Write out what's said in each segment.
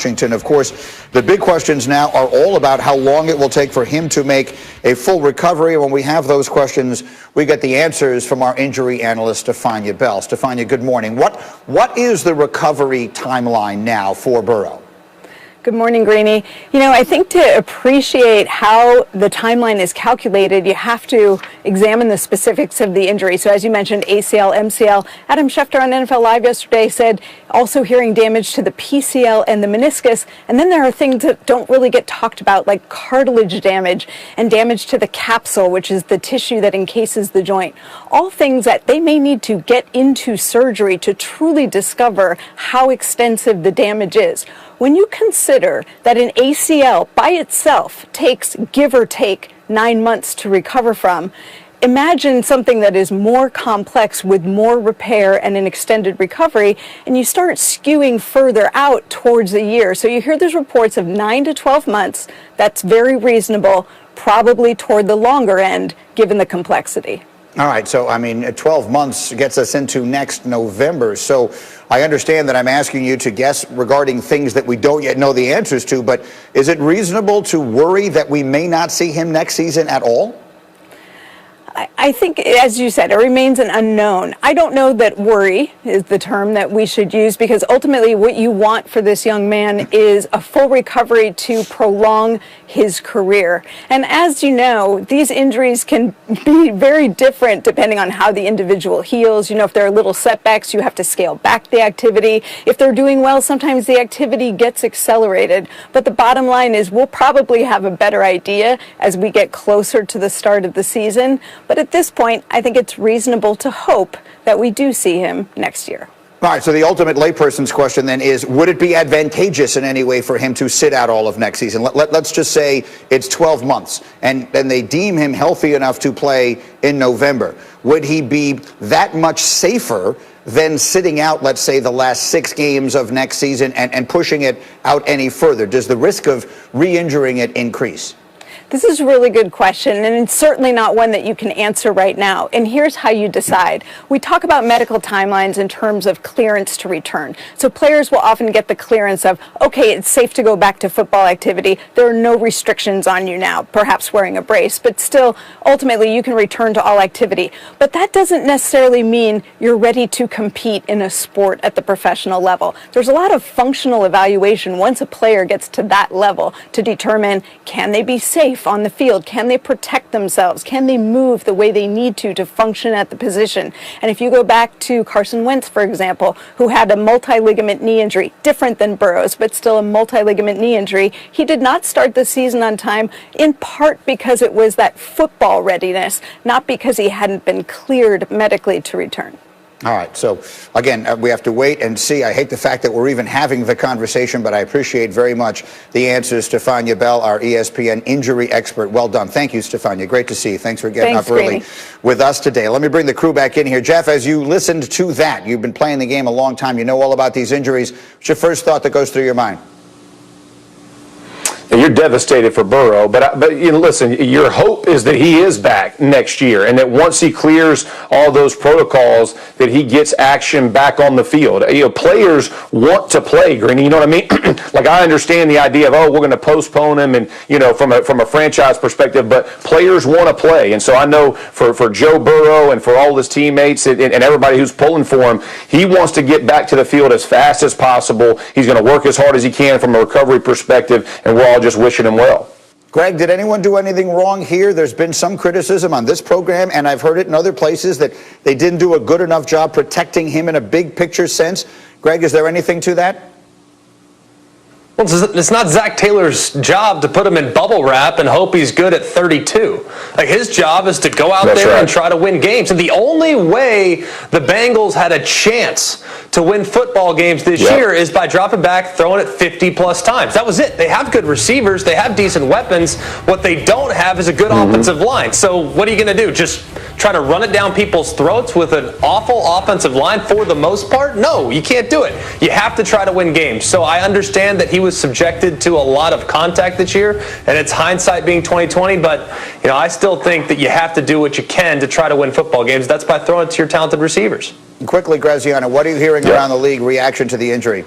Washington. Of course, the big questions now are all about how long it will take for him to make a full recovery. When we have those questions, we get the answers from our injury analyst, Stefania Bell. Stefania, good morning. What is the recovery timeline now for Burrow? Good morning, Greeny. I think to appreciate how the timeline is calculated, you have to examine the specifics of the injury. So as you mentioned, ACL, MCL. Adam Schefter on NFL Live yesterday said also hearing damage to the PCL and the meniscus. And then there are things that don't really get talked about, like cartilage damage and damage to the capsule, which is the tissue that encases the joint. All things that they may need to get into surgery to truly discover how extensive the damage is. When you consider that an ACL by itself takes, give or take, 9 months to recover from, imagine something that is more complex with more repair and an extended recovery, and you start skewing further out towards a year. So you hear there's reports of 9 to 12 months. That's very reasonable, probably toward the longer end, given the complexity. All right, so 12 months gets us into next November. So I understand that I'm asking you to guess regarding things that we don't yet know the answers to, but is it reasonable to worry that we may not see him next season at all? I think, as you said, it remains an unknown. I don't know that worry is the term that we should use, because ultimately what you want for this young man is a full recovery to prolong his career. And as you know, these injuries can be very different depending on how the individual heals. If there are little setbacks, you have to scale back the activity. If they're doing well, sometimes the activity gets accelerated. But the bottom line is we'll probably have a better idea as we get closer to the start of the season. But at this point, I think it's reasonable to hope that we do see him next year. All right, so the ultimate layperson's question then is, would it be advantageous in any way for him to sit out all of next season? Let's just say it's 12 months, and they deem him healthy enough to play in November. Would he be that much safer than sitting out, let's say, the last 6 games of next season and pushing it out any further? Does the risk of re-injuring it increase? This is a really good question, and it's certainly not one that you can answer right now. And here's how you decide. We talk about medical timelines in terms of clearance to return. So players will often get the clearance of, okay, it's safe to go back to football activity. There are no restrictions on you now, perhaps wearing a brace, but still, ultimately, you can return to all activity. But that doesn't necessarily mean you're ready to compete in a sport at the professional level. There's a lot of functional evaluation once a player gets to that level to determine, can they be safe on the field? Can they protect themselves? Can they move the way they need to function at the position? And if you go back to Carson Wentz, for example, who had a multi-ligament knee injury, different than Burrow's, but still a multi-ligament knee injury, he did not start the season on time, in part because it was that football readiness, not because he hadn't been cleared medically to return. All right. So, again, we have to wait and see. I hate the fact that we're even having the conversation, but I appreciate very much the answers. Stefania Bell, our ESPN injury expert. Well done. Thank you, Stefania. Great to see you. Thanks for getting up early with us today. Let me bring the crew back in here. Jeff, as you listened to that, you've been playing the game a long time. You know all about these injuries. What's your first thought that goes through your mind? You're devastated for Burrow, but listen, your hope is that he is back next year, and that once he clears all those protocols, that he gets action back on the field. Players want to play, Greeny. You know what I mean? Like, I understand the idea of, we're going to postpone him, and from a franchise perspective, but players want to play, and so I know for Joe Burrow and for all his teammates and everybody who's pulling for him, he wants to get back to the field as fast as possible. He's going to work as hard as he can from a recovery perspective, and we're all just wishing him well. Greg, did anyone do anything wrong here? There's been some criticism on this program, and I've heard it in other places, that they didn't do a good enough job protecting him in a big picture sense. Greg, is there anything to that? Well, it's not Zach Taylor's job to put him in bubble wrap and hope he's good at 32. Like, his job is to go out there and try to win games. And the only way the Bengals had a chance to win football games this year is by dropping back, throwing it 50-plus times. That was it. They have good receivers. They have decent weapons. What they don't have is a good offensive line. So what are you going to do? Just try to run it down people's throats with an awful offensive line for the most part? No, you can't do it. You have to try to win games. So I understand that he was subjected to a lot of contact this year, and it's hindsight being 2020, but I still think that you have to do what you can to try to win football games. That's by throwing it to your talented receivers. Quickly, Graziano, what are you hearing around the league reaction to the injury?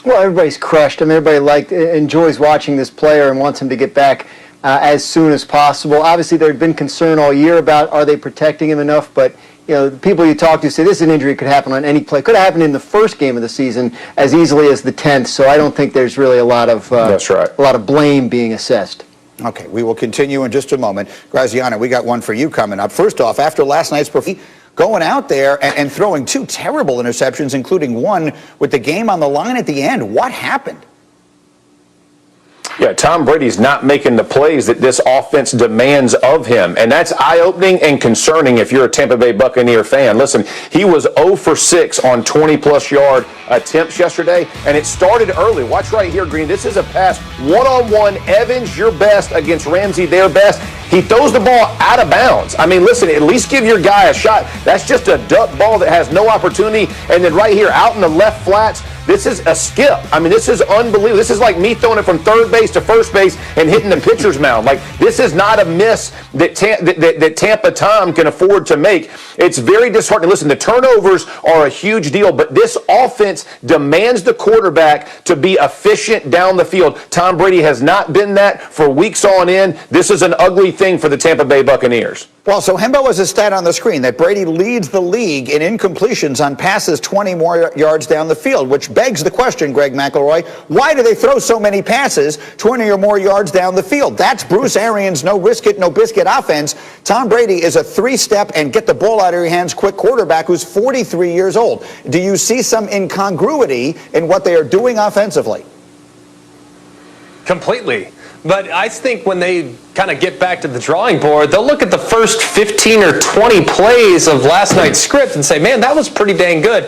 Well, everybody's crushed. I mean, everybody enjoys watching this player and wants him to get back as soon as possible. Obviously, there had been concern all year about are they protecting him enough, but the people you talk to say this is an injury could happen on any play. Could have happened in the first game of the season as easily as the 10th. So I don't think there's really a lot of blame being assessed. Okay, we will continue in just a moment. Graziano, we got one for you coming up. First off, after last night's performance, going out there and throwing two terrible interceptions, including one with the game on the line at the end. What happened? Yeah, Tom Brady's not making the plays that this offense demands of him, and that's eye-opening and concerning if you're a Tampa Bay Buccaneer fan. Listen, he was 0 for 6 on 20-plus yard attempts yesterday, and it started early. Watch right here, Green. This is a pass one-on-one. Evans, your best, against Ramsey, their best. He throws the ball out of bounds. I mean, listen, at least give your guy a shot. That's just a duck ball that has no opportunity. And then right here, out in the left flats, this is a skip. I mean, this is unbelievable. This is like me throwing it from third base to first base and hitting the pitcher's mound. Like, this is not a miss that Tampa Tom can afford to make. It's very disheartening. Listen, the turnovers are a huge deal, but this offense demands the quarterback to be efficient down the field. Tom Brady has not been that for weeks on end. This is an ugly thing for the Tampa Bay Buccaneers. Well, so Hembo has a stat on the screen that Brady leads the league in incompletions on passes 20 more yards down the field, which begs the question, Greg McElroy, why do they throw so many passes 20 or more yards down the field? That's Bruce Arians' no risk it, no biscuit offense. Tom Brady is a three-step and get the ball out of your hands quick quarterback who's 43 years old. Do you see some incongruity in what they are doing offensively? Completely. But I think when they kind of get back to the drawing board, they'll look at the first 15 or 20 plays of last night's script and say, man, that was pretty dang good.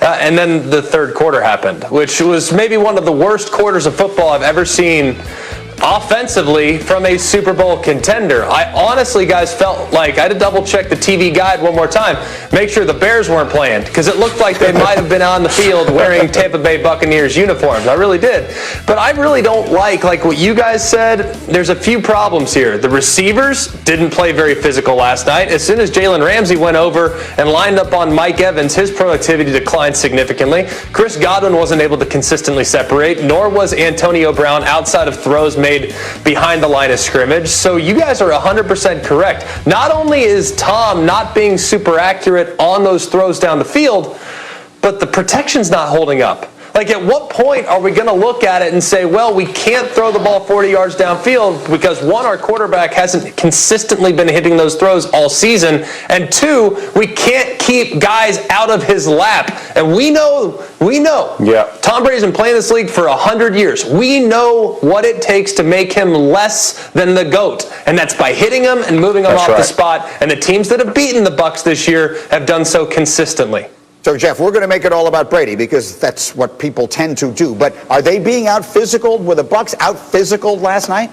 And then the third quarter happened, which was maybe one of the worst quarters of football I've ever seen offensively from a Super Bowl contender. I honestly, guys, felt like I had to double check the TV guide one more time, make sure the Bears weren't playing, because it looked like they might have been on the field wearing Tampa Bay Buccaneers uniforms. I really did. But I really don't like what you guys said. There's a few problems here. The receivers didn't play very physical last night. As soon as Jalen Ramsey went over and lined up on Mike Evans, his productivity declined significantly. Chris Godwin wasn't able to consistently separate, nor was Antonio Brown outside of throws made behind the line of scrimmage. So you guys are 100% correct. Not only is Tom not being super accurate on those throws down the field, but the protection's not holding up. Like, at what point are we going to look at it and say, well, we can't throw the ball 40 yards downfield because, one, our quarterback hasn't consistently been hitting those throws all season, and two, we can't keep guys out of his lap. And we know, Tom Brady's been playing this league for 100 years. We know what it takes to make him less than the GOAT, and that's by hitting him and moving him off the spot. And the teams that have beaten the Bucs this year have done so consistently. So, Jeff, we're going to make it all about Brady because that's what people tend to do. But are they being out-physicaled? Were the Bucs out-physicaled last night?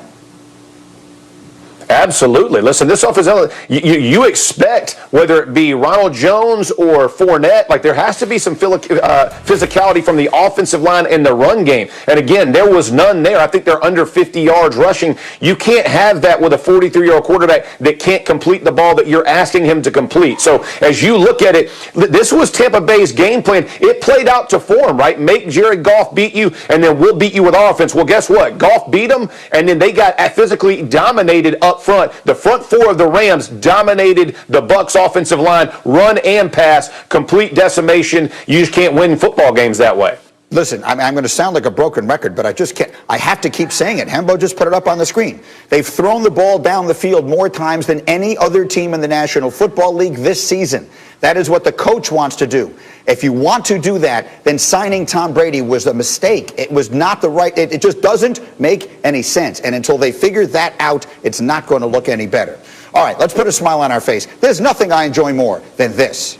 Absolutely. Listen, this offense, you expect, whether it be Ronald Jones or Fournette, like there has to be some physicality from the offensive line in the run game. And again, there was none there. I think they're under 50 yards rushing. You can't have that with a 43-year-old quarterback that can't complete the ball that you're asking him to complete. So as you look at it, this was Tampa Bay's game plan. It played out to form, right? Make Jared Goff beat you, and then we'll beat you with offense. Well, guess what? Goff beat them, and then they got physically dominated up front. The front four of the Rams dominated the Bucs offensive line, run and pass, complete decimation. You just can't win football games that way. Listen, I'm going to sound like a broken record, but I just can't. I have to keep saying it. Hembo just put it up on the screen. They've thrown the ball down the field more times than any other team in the National Football League this season. That is what the coach wants to do. If you want to do that, then signing Tom Brady was a mistake. It was not the right. It just doesn't make any sense. And until they figure that out, it's not going to look any better. All right, let's put a smile on our face. There's nothing I enjoy more than this.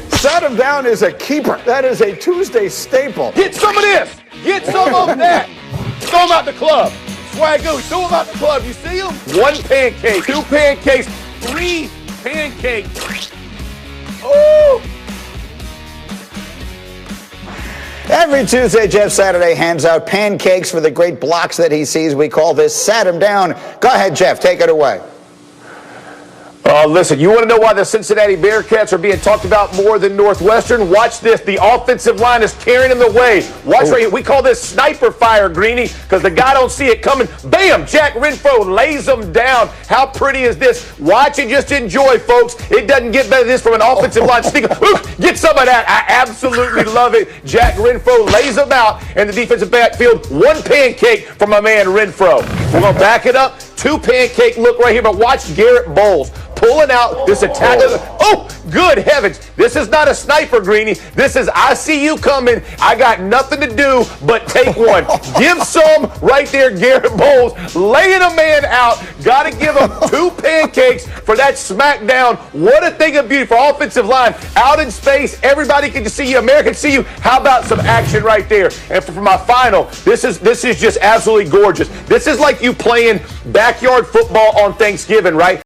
Set him down is a keeper. That is a Tuesday staple. Get some of this. Get some of that. Throw them out the club. Swagoo, throw them out the club. You see them? 1 pancake, 2 pancakes, 3 pancakes. Ooh. Every Tuesday, Jeff Saturday hands out pancakes for the great blocks that he sees. We call this Sat Him Down. Go ahead, Jeff. Take it away. Listen, you want to know why the Cincinnati Bearcats are being talked about more than Northwestern? Watch this. The offensive line is carrying them the way. Watch right here. We call this sniper fire, Greeny, because the guy don't see it coming. Bam! Jack Renfro lays them down. How pretty is this? Watch and just enjoy, folks. It doesn't get better than this from an offensive line sneak. Get some of that. I absolutely love it. Jack Renfro lays them out in the defensive backfield. One pancake from my man Renfro. We're going to back it up. Two pancake look right here, but watch Garrett Bowles pulling out this attack. Oh, good heavens. This is not a sniper, Greeny. This is, I see you coming. I got nothing to do but take one. Give some right there, Garrett Bowles. Laying a man out. Got to give him two pancakes for that smackdown. What a thing of beauty for offensive line. Out in space. Everybody can see you. America can see you. How about some action right there? And for my final, this is just absolutely gorgeous. This is like you playing backyard football on Thanksgiving, right?